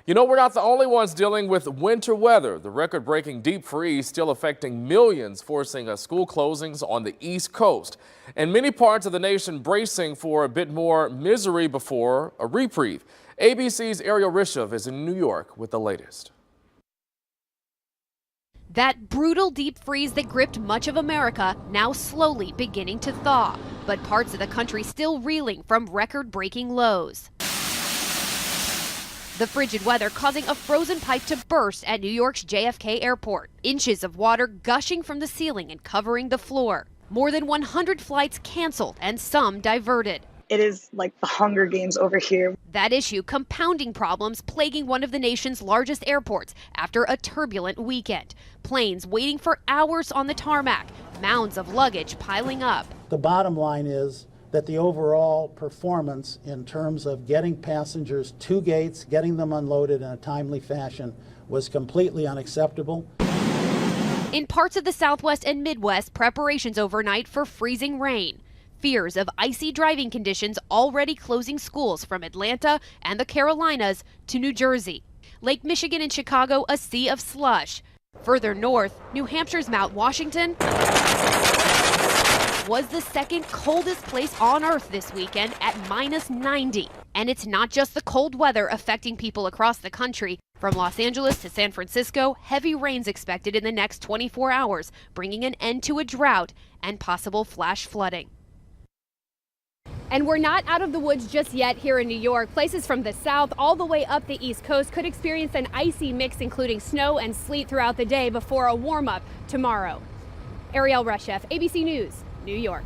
You know, we're not the only ones dealing with winter weather. The record-breaking deep freeze still affecting millions, forcing school closings on the East Coast. And many parts of the nation bracing for a bit more misery before a reprieve. ABC's Ariel Rishev is in New York with the latest. That brutal deep freeze that gripped much of America now slowly beginning to thaw, but parts of the country still reeling from record-breaking lows. The frigid weather causing a frozen pipe to burst at New York's JFK Airport. Inches of water gushing from the ceiling and covering the floor. More than 100 flights canceled and some diverted. It is like the Hunger Games over here. That issue compounding problems plaguing one of the nation's largest airports after a turbulent weekend. Planes waiting for hours on the tarmac, mounds of luggage piling up. The bottom line is that the overall performance in terms of getting passengers to gates, getting them unloaded in a timely fashion, was completely unacceptable. In parts of the Southwest and Midwest, preparations overnight for freezing rain. Fears of icy driving conditions already closing schools from Atlanta and the Carolinas to New Jersey. Lake Michigan and Chicago, a sea of slush. Further north, New Hampshire's Mount Washington was the second coldest place on Earth this weekend at -90. And it's not just the cold weather affecting people across the country. From Los Angeles to San Francisco, heavy rains expected in the next 24 hours, bringing an end to a drought and possible flash flooding. And we're not out of the woods just yet here in New York. Places from the south all the way up the East Coast could experience an icy mix, including snow and sleet throughout the day before a warm-up tomorrow. Ariel Rishev, ABC News, New York.